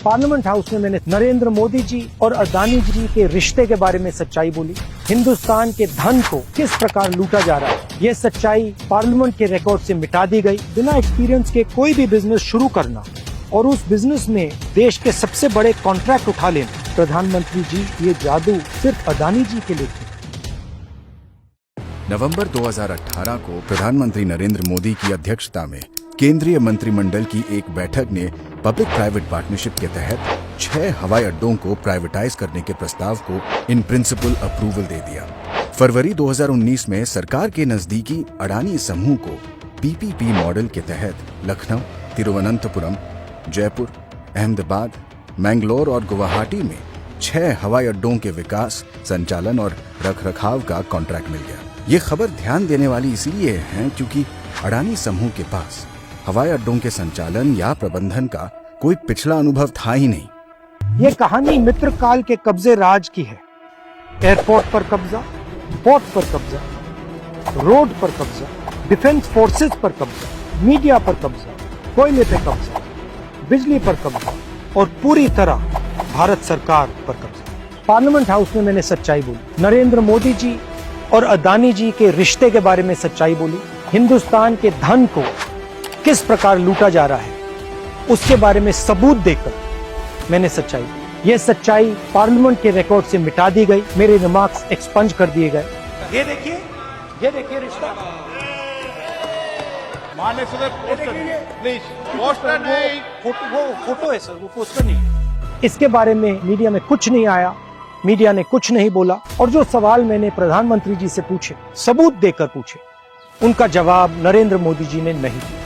Parliament house में मैंने नरेंद्र मोदी जी और अदानी जी के रिश्ते के बारे में सच्चाई बोली। हिंदुस्तान के धन को किस प्रकार लूटा जा रहा है, ये सच्चाई पार्लियामेंट के रिकॉर्ड से मिटा दी गई। बिना एक्सपीरियंस के कोई भी बिजनेस शुरू करना और उस बिजनेस में देश के सबसे बड़े कॉन्ट्रैक्ट उठा लेना, प्रधानमंत्री जी ये जादू सिर्फ अदानी जी के लिए था। नवंबर 2018 को प्रधानमंत्री नरेंद्र मोदी की अध्यक्षता में केंद्रीय मंत्रिमंडल की एक बैठक ने पब्लिक प्राइवेट पार्टनरशिप के तहत 6 हवाई अड्डों को प्राइवेटाइज करने के प्रस्ताव को इन प्रिंसिपल अप्रूवल दे दिया। फरवरी 2019 में सरकार के नजदीकी अडानी समूह को पीपीपी मॉडल के तहत लखनऊ, तिरुवनंतपुरम, जयपुर, अहमदाबाद, मैंगलोर और गुवाहाटी में 6 हवाई अड्डों के विकास, संचालन और रखरखाव का कॉन्ट्रैक्ट मिल गया। ये खबर ध्यान देने वाली इसलिए है क्योंकि अडानी समूह के पास हवाई अड्डों के संचालन या प्रबंधन का कोई पिछला अनुभव था ही नहीं। ये कहानी मित्र काल के कब्जे राज की है। एयरपोर्ट पर कब्जा, पोर्ट पर कब्जा, रोड पर कब्जा, डिफेंस फोर्सेस पर कब्जा, मीडिया पर कब्जा, कोयले पे कब्जा, बिजली पर कब्जा और पूरी तरह भारत सरकार पर कब्जा। पार्लियामेंट हाउस में मैंने सच्चाई बोली। नरेंद्र मोदी जी और अदानी जी के रिश्ते के बारे में सच्चाई बोली। हिंदुस्तान के धन को किस प्रकार लूटा जा रहा है उसके बारे में सबूत देकर मैंने सच्चाई दी। ये सच्चाई पार्लियामेंट के रिकॉर्ड से मिटा दी गई। मेरे रिमार्क्स एक्सपंज कर दिए गए। ये देखिए रिश्ता। माननीय सदस्य प्लीज पोस्टर नहीं, फोटो है सर, वो पोस्टर नहीं। इसके बारे में मीडिया में कुछ नहीं आया, मीडिया ने कुछ नहीं बोला और जो सवाल मैंने प्रधानमंत्री जी से पूछे, सबूत देकर पूछे, उनका जवाब नरेंद्र मोदी जी ने नहीं दिया।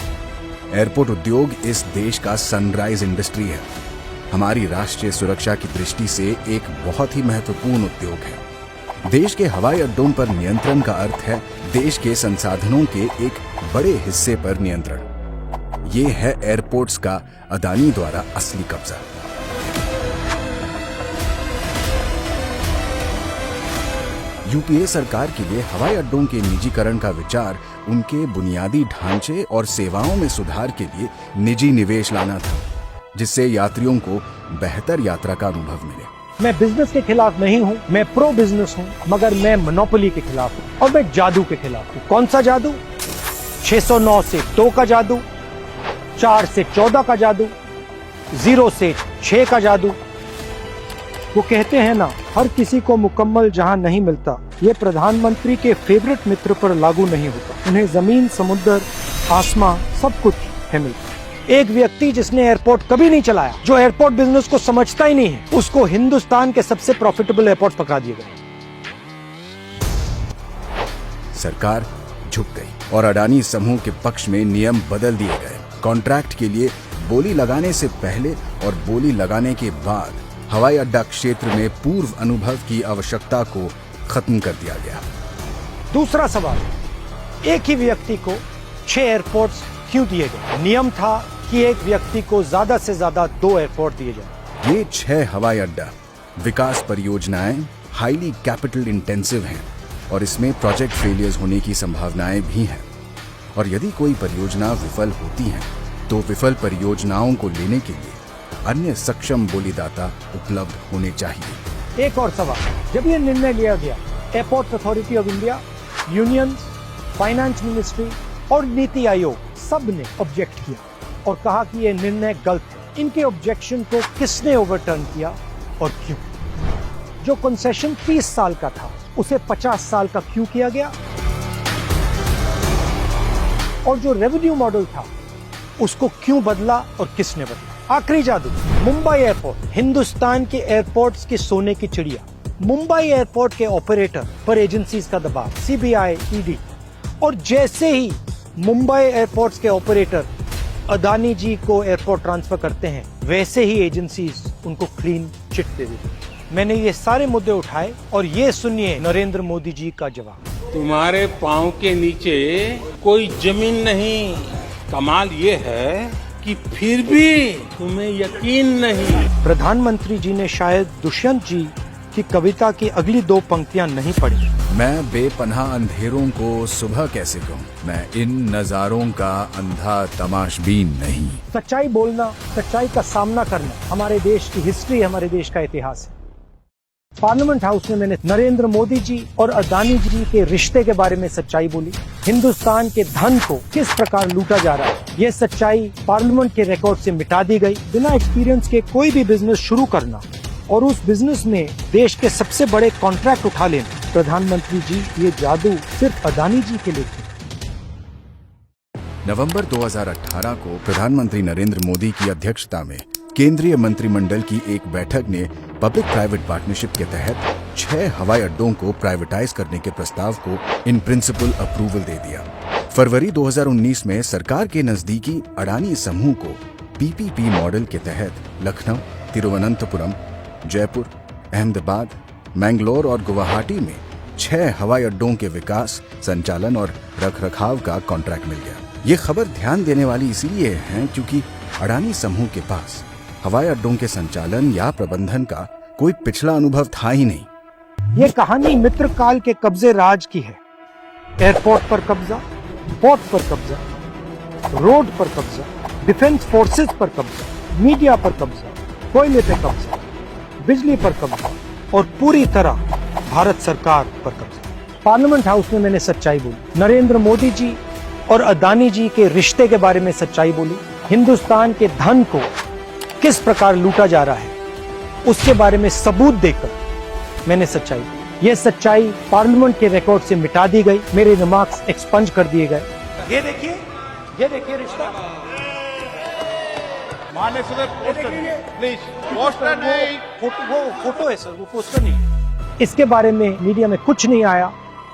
एयरपोर्ट उद्योग इस देश का सनराइज इंडस्ट्री है। हमारी राष्ट्रीय सुरक्षा की दृष्टि से एक बहुत ही महत्वपूर्ण उद्योग है। देश के हवाई अड्डों पर नियंत्रण का अर्थ है देश के संसाधनों के एक बड़े हिस्से पर नियंत्रण। ये है एयरपोर्ट्स का अदानी द्वारा असली कब्जा। यूपीए सरकार के लिए हवाई अड्डों के निजीकरण का विचार उनके बुनियादी ढांचे और सेवाओं में सुधार के लिए निजी निवेश लाना था, जिससे यात्रियों को बेहतर यात्रा का अनुभव मिले। मैं बिजनेस के खिलाफ नहीं हूँ, मैं प्रो बिजनेस हूँ, मगर मैं मोनोपोली के खिलाफ हूँ और मैं जादू के खिलाफ हूँ। कौन सा जादू? 609 से 2 का जादू, 4 से 14 का जादू, 0 से 6 का जादू। वो कहते हैं ना, हर किसी को मुकम्मल जहां नहीं मिलता, ये प्रधानमंत्री के फेवरेट मित्र पर लागू नहीं होता। उन्हें जमीन, समुद्र, आसमां सब कुछ है मिलता। एक व्यक्ति जिसने एयरपोर्ट कभी नहीं चलाया, जो एयरपोर्ट बिजनेस को समझता ही नहीं है, उसको हिंदुस्तान के सबसे प्रॉफिटेबल एयरपोर्ट पकड़ा दिए गए। सरकार झुक गई और अडानी समूह के पक्ष में नियम बदल दिए गए। कॉन्ट्रैक्ट के लिए बोली लगाने से पहले और बोली लगाने के बाद हवाई अड्डा क्षेत्र में पूर्व अनुभव की आवश्यकता को खत्म कर दिया गया। दूसरा सवाल, एक ही व्यक्ति को 6 एयरपोर्ट्स क्यों दिए गए? नियम था कि एक व्यक्ति को ज्यादा से ज्यादा 2 एयरपोर्ट दिए जाए। ये 6 हवाई अड्डा विकास परियोजनाएं हाईली कैपिटल इंटेंसिव हैं और इसमें प्रोजेक्ट फेलियर्स होने की संभावनाएं भी हैं। और यदि कोई परियोजना विफल होती है तो विफल परियोजनाओं को लेने के लिए अन्य सक्षम बोलीदाता उपलब्ध होने चाहिए। एक और सवाल, जब यह निर्णय लिया गया, airport authority of India, union, finance ministry और नीति आयोग सब ने ऑब्जेक्ट किया और कहा कि यह निर्णय गलत है। इनके ऑब्जेक्शन को किसने ओवरटर्न किया और क्यों? जो कंसेशन 30 साल का था उसे 50 साल का क्यों किया गया? और जो रेवेन्यू मॉडल था उसको क्यों बदला और किसने बदला? आखिरी जादू, मुंबई एयरपोर्ट, हिंदुस्तान के एयरपोर्ट्स की सोने की चिड़िया। मुंबई एयरपोर्ट के ऑपरेटर पर एजेंसीज का दबाव, सीबीआई, ईडी, और जैसे ही मुंबई एयरपोर्ट्स के ऑपरेटर अदानी जी को एयरपोर्ट ट्रांसफर करते हैं, वैसे ही एजेंसीज उनको क्लीन चिट दे देती है। मैंने ये सारे मुद्दे उठाए और ये सुनिए नरेंद्र मोदी जी का जवाब। तुम्हारे पांव के नीचे कोई जमीन नहीं। कमाल ये है कि फिर भी तुम्हें यकीन नहीं। प्रधानमंत्री जी ने शायद दुष्यंत जी की कविता की अगली दो पंक्तियां नहीं पढ़ी। मैं बेपनाह अंधेरों को सुबह कैसे कहूँ, मैं इन नजारों का अंधा तमाशबीन नहीं। सच्चाई बोलना, सच्चाई का सामना करना हमारे देश की हिस्ट्री, हमारे देश का इतिहास है। पार्लियामेंट हाउस में मैंने नरेंद्र मोदी जी और अदानी जी के रिश्ते के बारे में सच्चाई बोली। हिंदुस्तान के धन को किस प्रकार लूटा जा रहा है, ये सच्चाई पार्लियामेंट के रिकॉर्ड से मिटा दी गई। बिना एक्सपीरियंस के कोई भी बिजनेस शुरू करना और उस बिजनेस में देश के सबसे बड़े कॉन्ट्रैक्ट उठा लेना, प्रधानमंत्री जी ये जादू सिर्फ अदानी जी के लिए थी। नवंबर 2018 को प्रधानमंत्री नरेंद्र मोदी की अध्यक्षता में केंद्रीय मंत्रिमंडल की एक बैठक ने पब्लिक प्राइवेट पार्टनरशिप के तहत 6 हवाई अड्डों को प्राइवेटाइज करने के प्रस्ताव को इन प्रिंसिपल अप्रूवल दे दिया। फरवरी 2019 में सरकार के नजदीकी अडानी समूह को पीपीपी मॉडल के तहत लखनऊ, तिरुवनंतपुरम, जयपुर, अहमदाबाद, मैंगलोर और गुवाहाटी में 6 हवाई अड्डों के विकास, संचालन और रखरखाव का कॉन्ट्रैक्ट मिल गया। ये खबर ध्यान देने वाली इसीलिए है क्योंकि अडानी समूह के पास हवाई अड्डों के संचालन या प्रबंधन का कोई पिछला अनुभव था ही नहीं। ये कहानी मित्र काल के कब्जे राज की है। एयरपोर्ट पर कब्जा, पोर्ट पर कब्जा, रोड पर कब्जा, डिफेंस फोर्सेस पर कब्जा, मीडिया पर कब्जा, कोयले पे कब्जा, बिजली पर कब्जा और पूरी तरह भारत सरकार पर कब्जा। पार्लियामेंट हाउस में मैंने सच्चाई बोली। नरेंद्र मोदी जी और अदानी जी के रिश्ते के बारे में सच्चाई बोली। हिंदुस्तान के धन को किस प्रकार लूटा जा रहा है उसके बारे में सबूत देकर मैंने सच्चाई दी। ये सच्चाई पार्लियामेंट के रिकॉर्ड से मिटा दी गई, मेरे रिमार्क्स एक्सपंज कर दिए गए। ये देखिए रिश्ता। माने सुबह पोस्टर प्लीज, पोस्टर नहीं, फोटो है सर, वो पोस्टर नहीं। इसके बारे में मीडिया में कुछ नहीं आया,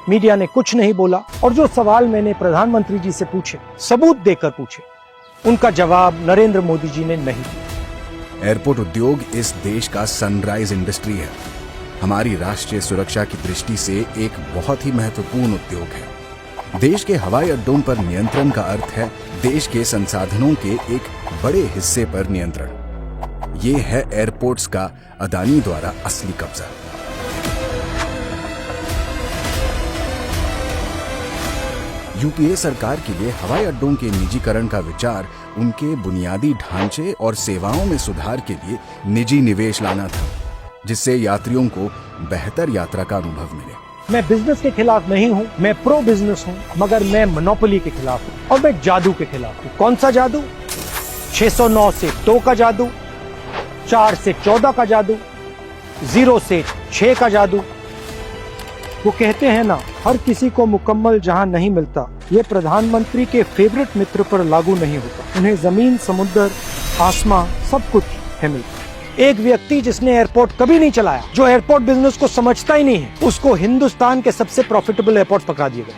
मीडिया ने कुछ नहीं बोला और जो सवाल मैंने प्रधानमंत्री जी से पूछे, सबूत देकर पूछे, उनका जवाब नरेंद्र मोदी जी ने नहीं दिया। एयरपोर्ट उद्योग इस देश का सनराइज इंडस्ट्री है। हमारी राष्ट्रीय सुरक्षा की दृष्टि से एक बहुत ही महत्वपूर्ण उद्योग है। देश के हवाई अड्डों पर नियंत्रण का अर्थ है देश के संसाधनों के एक बड़े हिस्से पर नियंत्रण। ये है एयरपोर्ट्स का अदानी द्वारा असली कब्जा। यूपीए सरकार के लिए हवाई अड्डों के निजीकरण का विचार उनके बुनियादी ढांचे और सेवाओं में सुधार के लिए निजी निवेश लाना था, जिससे यात्रियों को बेहतर यात्रा का अनुभव मिले। मैं बिजनेस के खिलाफ नहीं हूँ, मैं प्रो बिजनेस हूँ, मगर मैं मोनोपोली के खिलाफ हूँ और मैं जादू के खिलाफ हूँ। कौन सा जादू? 609 से 2 का जादू, 4 से 14 का जादू, 0 से 6 का जादू। वो कहते हैं ना, हर किसी को मुकम्मल जहां नहीं मिलता, ये प्रधानमंत्री के फेवरेट मित्र पर लागू नहीं होता। उन्हें जमीन, समुद्र, आसमां सब कुछ है मिलता। एक व्यक्ति जिसने एयरपोर्ट कभी नहीं चलाया, जो एयरपोर्ट बिजनेस को समझता ही नहीं है, उसको हिंदुस्तान के सबसे प्रॉफिटेबल एयरपोर्ट पकड़ा दिए गए।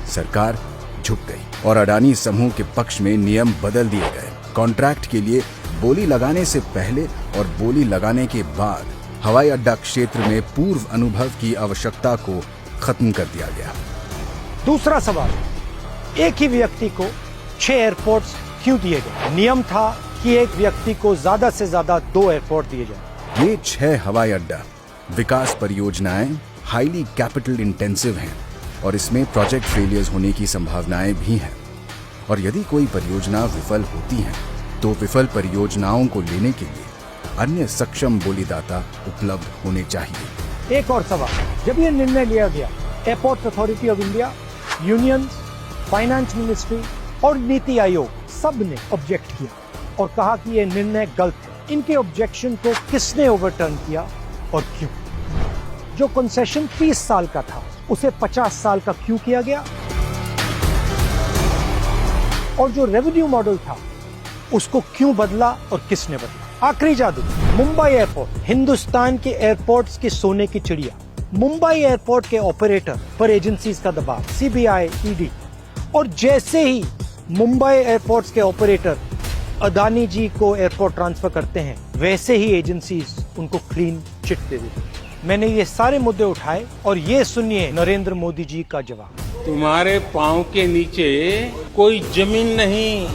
सरकार झुक गई और अडानी समूह के पक्ष में नियम बदल दिए गए। कॉन्ट्रैक्ट के लिए बोली लगाने से पहले और बोली लगाने के बाद हवाई अड्डा क्षेत्र में पूर्व अनुभव की आवश्यकता को खत्म कर दिया गया। दूसरा सवाल, एक ही व्यक्ति को 6 एयरपोर्ट्स क्यों दिए गए? नियम था कि एक व्यक्ति को ज्यादा से ज्यादा 2 एयरपोर्ट दिए जाए। ये 6 हवाई अड्डा विकास परियोजनाएं हाईली कैपिटल इंटेंसिव हैं और इसमें प्रोजेक्ट फेलियर्स होने की संभावनाएं भी हैं। और यदि कोई परियोजना विफल होती है तो विफल परियोजनाओं को लेने के लिए अन्य सक्षम बोलीदाता उपलब्ध होने चाहिए। एक और सवाल, जब ये निर्णय लिया गया, airport authority of India, union, finance ministry और नीति आयोग सब ने ऑब्जेक्ट किया और कहा कि ये निर्णय गलत है। इनके ऑब्जेक्शन को किसने ओवरटर्न किया और क्यों? जो कंसेशन 30 साल का था उसे 50 साल का क्यों किया गया? और जो रेवेन्यू मॉडल था उसको क्यों बदला और किसने बदला? आखिरी जादू, मुंबई एयरपोर्ट, हिंदुस्तान के एयरपोर्ट्स की सोने की चिड़िया। मुंबई एयरपोर्ट के ऑपरेटर पर एजेंसीज का दबाव, सीबीआई, ईडी, और जैसे ही मुंबई एयरपोर्ट्स के ऑपरेटर अदानी जी को एयरपोर्ट ट्रांसफर करते हैं, वैसे ही एजेंसीज उनको क्लीन चिट दे देती है। मैंने ये सारे मुद्दे उठाए और ये सुनिए नरेंद्र मोदी जी का जवाब। तुम्हारे पांव के नीचे कोई जमीन नहीं।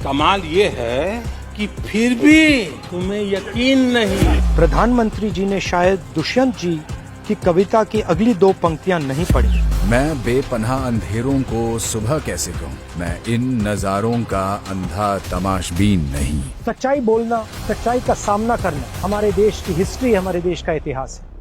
कमाल ये है कि फिर भी तुम्हें यकीन नहीं। प्रधानमंत्री जी ने शायद दुष्यंत जी की कविता की अगली 2 पंक्तियां नहीं पढ़ी। मैं बेपनाह अंधेरों को सुबह कैसे कहूँ, मैं इन नजारों का अंधा तमाशबीन नहीं। सच्चाई बोलना, सच्चाई का सामना करना हमारे देश की हिस्ट्री, हमारे देश का इतिहास है।